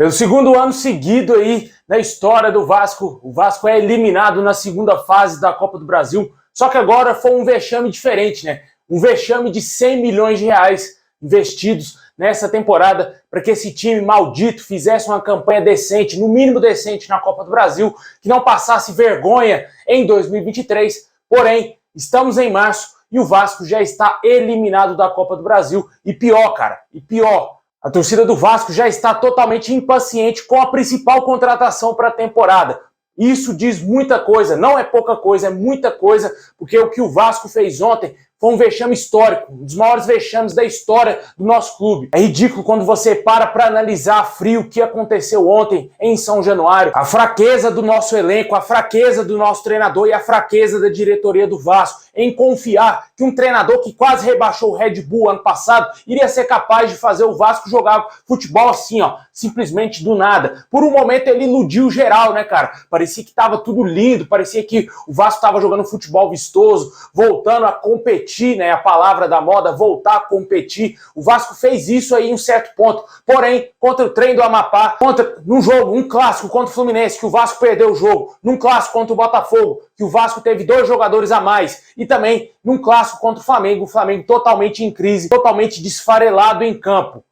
Pelo segundo ano seguido aí na história do Vasco, o Vasco é eliminado na segunda fase da Copa do Brasil, só que agora foi um vexame diferente, né? Um vexame de 100 milhões de reais investidos nessa temporada para que esse time maldito fizesse uma campanha decente, no mínimo decente na Copa do Brasil, que não passasse vergonha em 2023, porém, estamos em março e o Vasco já está eliminado da Copa do Brasil, e pior, cara, e pior, a torcida do Vasco já está totalmente impaciente com a principal contratação para a temporada. Isso diz muita coisa, não é pouca coisa, é muita coisa, porque o que o Vasco fez ontem foi um vexame histórico, um dos maiores vexames da história do nosso clube. É ridículo quando você para analisar a frio o que aconteceu ontem em São Januário. A fraqueza do nosso elenco, a fraqueza do nosso treinador e a fraqueza da diretoria do Vasco em confiar que um treinador que quase rebaixou o Red Bull ano passado iria ser capaz de fazer o Vasco jogar futebol assim, ó, simplesmente do nada. Por um momento ele iludiu geral, né, cara? Parecia que tava tudo lindo, parecia que o Vasco tava jogando futebol vistoso, voltando a competir, né, a palavra da moda, voltar a competir. O Vasco fez isso aí em um certo ponto. Porém, contra o Trem do Amapá, num jogo, um clássico contra o Fluminense, que o Vasco perdeu o jogo, num clássico contra o Botafogo, que o Vasco teve 2 jogadores a mais, e também num clássico contra o Flamengo totalmente em crise, totalmente desfarelado em campo.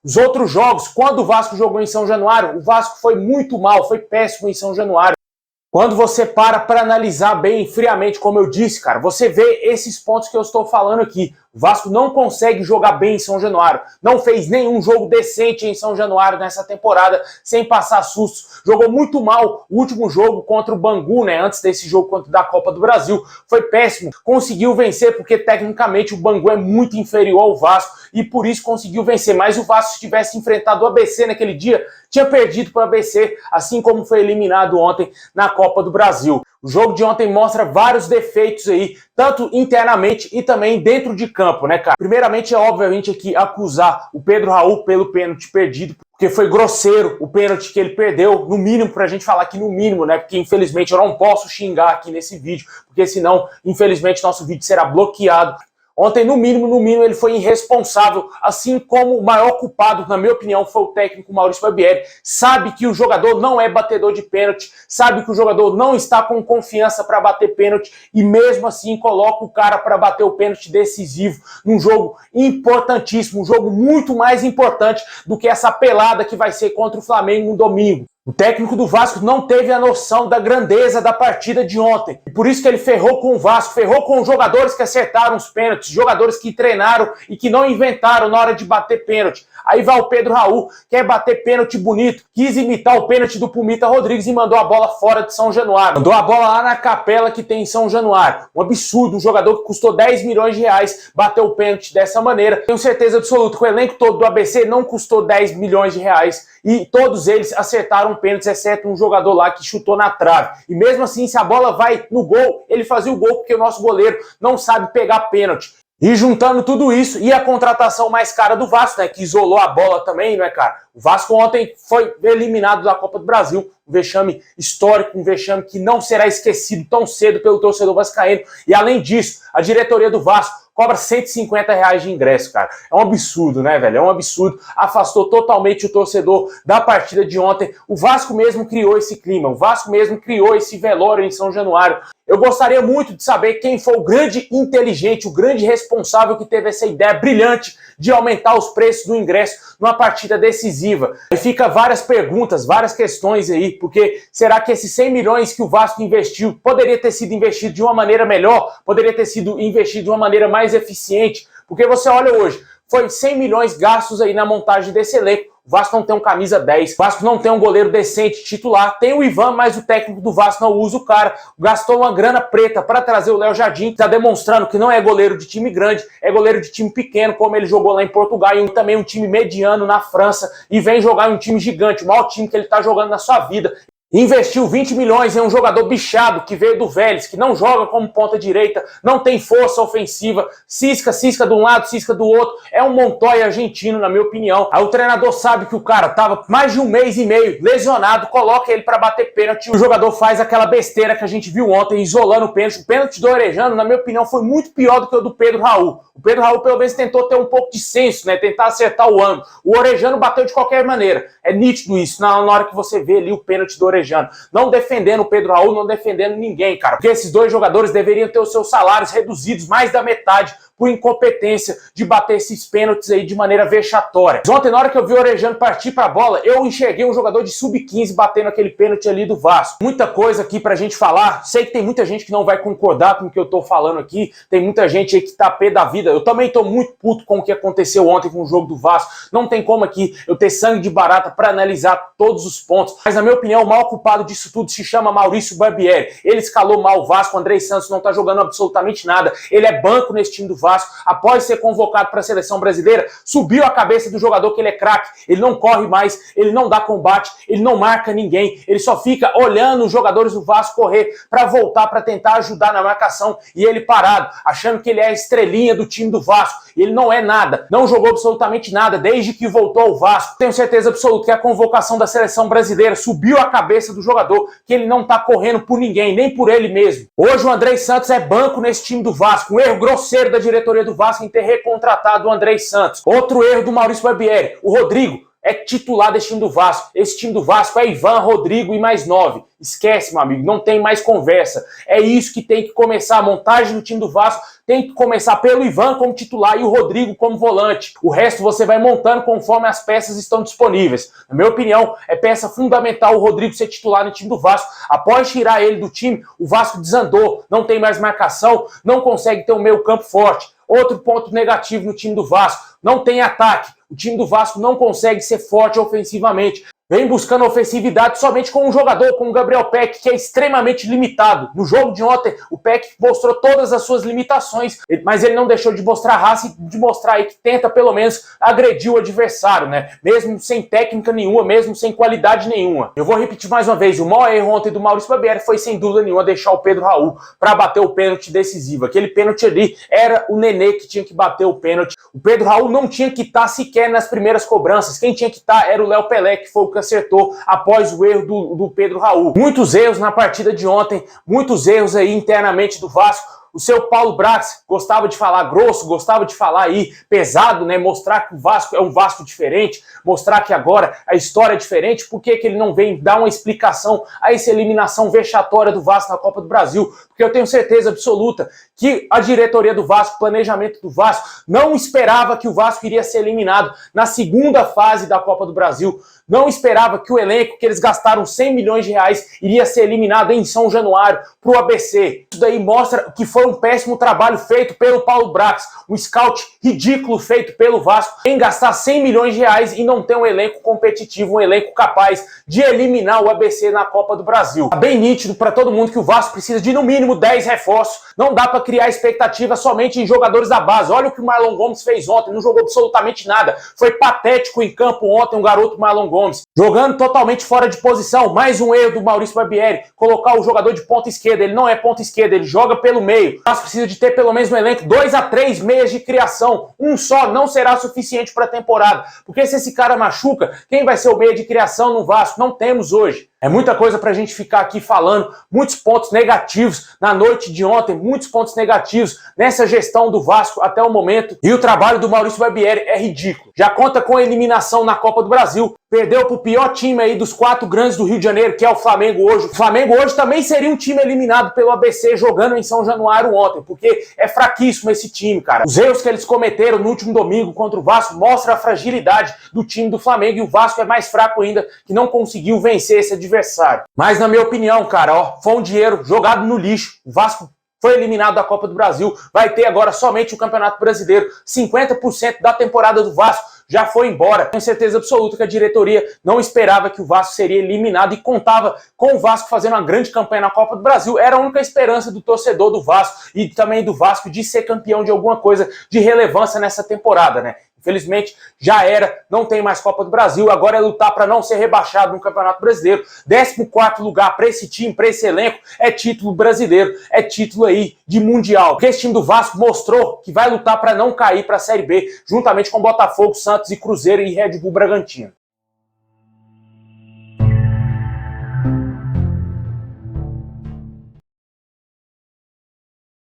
Os outros jogos, quando o Vasco jogou em São Januário, o Vasco foi muito mal, foi péssimo em São Januário. Quando você para analisar bem, friamente, como eu disse, cara, você vê esses pontos que eu estou falando aqui. O Vasco não consegue jogar bem em São Januário. Não fez nenhum jogo decente em São Januário nessa temporada, sem passar sustos. Jogou muito mal o último jogo contra o Bangu, né? Antes desse jogo da Copa do Brasil. Foi péssimo. Conseguiu vencer porque, tecnicamente, o Bangu é muito inferior ao Vasco e por isso conseguiu vencer. Mas o Vasco, se tivesse enfrentado o ABC naquele dia, tinha perdido para o ABC, assim como foi eliminado ontem na Copa do Brasil. O jogo de ontem mostra vários defeitos aí, tanto internamente e também dentro de campo, né, cara? Primeiramente, é óbvio a gente aqui acusar o Pedro Raul pelo pênalti perdido, porque foi grosseiro o pênalti que ele perdeu, no mínimo, pra gente falar aqui no mínimo, né? Porque, infelizmente, eu não posso xingar aqui nesse vídeo, porque senão, infelizmente, nosso vídeo será bloqueado. Ontem, no mínimo, ele foi irresponsável, assim como o maior culpado, na minha opinião, foi o técnico Maurício Barbieri. Sabe que o jogador não é batedor de pênalti, sabe que o jogador não está com confiança para bater pênalti e mesmo assim coloca o cara para bater o pênalti decisivo num jogo importantíssimo, um jogo muito mais importante do que essa pelada que vai ser contra o Flamengo no domingo. O técnico do Vasco não teve a noção da grandeza da partida de ontem. E por isso que ele ferrou com o Vasco, ferrou com os jogadores que acertaram os pênaltis, jogadores que treinaram e que não inventaram na hora de bater pênalti. Aí vai o Pedro Raul, quer bater pênalti bonito, quis imitar o pênalti do Pumita Rodrigues e mandou a bola fora de São Januário. Mandou a bola lá na capela que tem em São Januário. Um absurdo, um jogador que custou 10 milhões de reais bateu o pênalti dessa maneira. Tenho certeza absoluta que o elenco todo do ABC não custou 10 milhões de reais e todos eles acertaram pênaltis, exceto um jogador lá que chutou na trave. E mesmo assim, se a bola vai no gol, ele fazia o gol porque o nosso goleiro não sabe pegar pênalti. E juntando tudo isso, e a contratação mais cara do Vasco, né, que isolou a bola também, não é, cara? O Vasco ontem foi eliminado da Copa do Brasil, um vexame histórico, um vexame que não será esquecido tão cedo pelo torcedor vascaíno. E além disso, a diretoria do Vasco cobra 150 reais de ingresso, cara. É um absurdo, né, velho? É um absurdo. Afastou totalmente o torcedor da partida de ontem. O Vasco mesmo criou esse clima. O Vasco mesmo criou esse velório em São Januário. Eu gostaria muito de saber quem foi o grande inteligente, o grande responsável que teve essa ideia brilhante de aumentar os preços do ingresso numa partida decisiva. Aí fica várias perguntas, várias questões aí, porque será que esses 100 milhões que o Vasco investiu poderia ter sido investido de uma maneira melhor? Poderia ter sido investido de uma maneira mais eficiente? Porque você olha hoje, foi 100 milhões gastos aí na montagem desse elenco. O Vasco não tem um camisa 10, o Vasco não tem um goleiro decente titular, tem o Ivan, mas o técnico do Vasco não usa o cara, gastou uma grana preta para trazer o Léo Jardim, que está demonstrando que não é goleiro de time grande, é goleiro de time pequeno, como ele jogou lá em Portugal, e também um time mediano na França, e vem jogar em um time gigante, o maior time que ele está jogando na sua vida. Investiu 20 milhões em um jogador bichado que veio do Vélez, que não joga como ponta direita, não tem força ofensiva, cisca de um lado, cisca do outro, é um Montoya argentino, na minha opinião. Aí o treinador sabe que o cara tava mais de um mês e meio lesionado, coloca ele pra bater pênalti, o jogador faz aquela besteira que a gente viu ontem, isolando o pênalti do Orejano, na minha opinião, foi muito pior do que o do Pedro Raul. O Pedro Raul, pelo menos, tentou ter um pouco de senso, né, tentar acertar o ângulo. O Orejano bateu de qualquer maneira, é nítido isso, na hora que você vê ali o pênalti do Orejano. Não defendendo o Pedro Raul, não defendendo ninguém, cara. Porque esses dois jogadores deveriam ter os seus salários reduzidos mais da metade por incompetência de bater esses pênaltis aí de maneira vexatória. Ontem, na hora que eu vi o Orejano partir pra bola, eu enxerguei um jogador de sub-15 batendo aquele pênalti ali do Vasco. Muita coisa aqui pra gente falar. Sei que tem muita gente que não vai concordar com o que eu tô falando aqui. Tem muita gente aí que tá pé da vida. Eu também tô muito puto com o que aconteceu ontem com o jogo do Vasco. Não tem como aqui eu ter sangue de barata pra analisar todos os pontos. Mas, na minha opinião, o maior culpado disso tudo se chama Maurício Barbieri. Ele escalou mal o Vasco. O Andrei Santos não tá jogando absolutamente nada. Ele é banco nesse time do Vasco. Após ser convocado para a seleção brasileira, subiu a cabeça do jogador que ele é craque, ele não corre mais, ele não dá combate, ele não marca ninguém, ele só fica olhando os jogadores do Vasco correr para voltar para tentar ajudar na marcação e ele parado, achando que ele é a estrelinha do time do Vasco. E ele não é nada, não jogou absolutamente nada desde que voltou ao Vasco. Tenho certeza absoluta que a convocação da seleção brasileira subiu a cabeça do jogador, que ele não tá correndo por ninguém, nem por ele mesmo. Hoje o Andrei Santos é banco nesse time do Vasco, um erro grosseiro da diretoria do Vasco em ter recontratado o Andrei Santos. Outro erro do Maurício Barbieri, o Rodrigo é titular desse time do Vasco. Esse time do Vasco é Ivan, Rodrigo e mais 9. Esquece, meu amigo, não tem mais conversa. É isso que tem que começar. A montagem do time do Vasco tem que começar pelo Ivan como titular e o Rodrigo como volante. O resto você vai montando conforme as peças estão disponíveis. Na minha opinião, é peça fundamental o Rodrigo ser titular no time do Vasco. Após tirar ele do time, o Vasco desandou. Não tem mais marcação, não consegue ter um meio campo forte. Outro ponto negativo no time do Vasco, não tem ataque. O time do Vasco não consegue ser forte ofensivamente. Vem buscando ofensividade somente com um jogador, como o Gabriel Peck, que é extremamente limitado. No jogo de ontem, o Peck mostrou todas as suas limitações, mas ele não deixou de mostrar raça e de mostrar aí que tenta, pelo menos, agredir o adversário, né? Mesmo sem técnica nenhuma, mesmo sem qualidade nenhuma. Eu vou repetir mais uma vez, o maior erro ontem do Maurício Barbieri foi, sem dúvida nenhuma, deixar o Pedro Raul para bater o pênalti decisivo. Aquele pênalti ali era o Nenê que tinha que bater o pênalti. O Pedro Raul não tinha que estar sequer nas primeiras cobranças. Quem tinha que estar era o Léo Pelé, que foi o que acertou após o erro do Pedro Raul. Muitos erros na partida de ontem, muitos erros aí internamente do Vasco. O seu Paulo Brax gostava de falar grosso, gostava de falar aí pesado, né? Mostrar que o Vasco é um Vasco diferente, mostrar que agora a história é diferente. Por que ele não vem dar uma explicação a essa eliminação vexatória do Vasco na Copa do Brasil? Porque eu tenho certeza absoluta que a diretoria do Vasco, o planejamento do Vasco, não esperava que o Vasco iria ser eliminado na segunda fase da Copa do Brasil. Não esperava que o elenco que eles gastaram 100 milhões de reais iria ser eliminado em São Januário para o ABC. Isso daí mostra que foi um péssimo trabalho feito pelo Paulo Brax, um scout ridículo feito pelo Vasco em gastar 100 milhões de reais e não ter um elenco competitivo, um elenco capaz de eliminar o ABC na Copa do Brasil. Tá bem nítido para todo mundo que o Vasco precisa de no mínimo 10 reforços. Não dá para criar expectativa somente em jogadores da base. Olha o que o Marlon Gomes fez ontem, não jogou absolutamente nada. Foi patético em campo ontem o garoto Marlon Gomes, jogando totalmente fora de posição. Mais um erro do Maurício Barbieri, colocar o jogador de ponta esquerda. Ele não é ponta esquerda, ele joga pelo meio. O Vasco precisa de ter pelo menos no elenco 2 a 3 meias de criação. Um só não será suficiente para a temporada, porque se esse cara machuca, quem vai ser o meia de criação no Vasco? Não temos hoje. É muita coisa pra gente ficar aqui falando, muitos pontos negativos na noite de ontem, muitos pontos negativos nessa gestão do Vasco até o momento. E o trabalho do Maurício Barbieri é ridículo. Já conta com a eliminação na Copa do Brasil, perdeu pro pior time aí dos 4 grandes do Rio de Janeiro, que é o Flamengo hoje. O Flamengo hoje também seria um time eliminado pelo ABC jogando em São Januário ontem, porque é fraquíssimo esse time, cara. Os erros que eles cometeram no último domingo contra o Vasco mostram a fragilidade do time do Flamengo, e o Vasco é mais fraco ainda, que não conseguiu vencer esse adversário. Mas na minha opinião, cara, ó, foi um dinheiro jogado no lixo. O Vasco foi eliminado da Copa do Brasil, vai ter agora somente o Campeonato Brasileiro. 50% da temporada do Vasco já foi embora. Tenho certeza absoluta que a diretoria não esperava que o Vasco seria eliminado e contava com o Vasco fazendo uma grande campanha na Copa do Brasil. Era a única esperança do torcedor do Vasco e também do Vasco de ser campeão de alguma coisa de relevância nessa temporada, né? Infelizmente, já era, não tem mais Copa do Brasil, agora é lutar para não ser rebaixado no Campeonato Brasileiro. 14º lugar para esse time, para esse elenco, é título brasileiro, é título aí de Mundial. Porque esse time do Vasco mostrou que vai lutar para não cair para a Série B, juntamente com Botafogo, Santos e Cruzeiro e Red Bull Bragantino.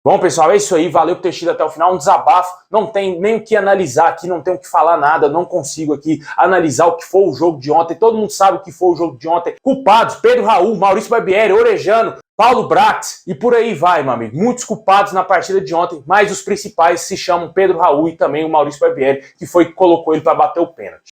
Bom, pessoal, é isso aí. Valeu por ter assistido até o final. Um desabafo. Não tem nem o que analisar aqui, não tenho o que falar nada. Não consigo aqui analisar o que foi o jogo de ontem. Todo mundo sabe o que foi o jogo de ontem. Culpados: Pedro Raul, Maurício Barbieri, Orejano, Paulo Brax e por aí vai, meu amigo. Muitos culpados na partida de ontem, mas os principais se chamam Pedro Raul e também o Maurício Barbieri, que foi que colocou ele para bater o pênalti.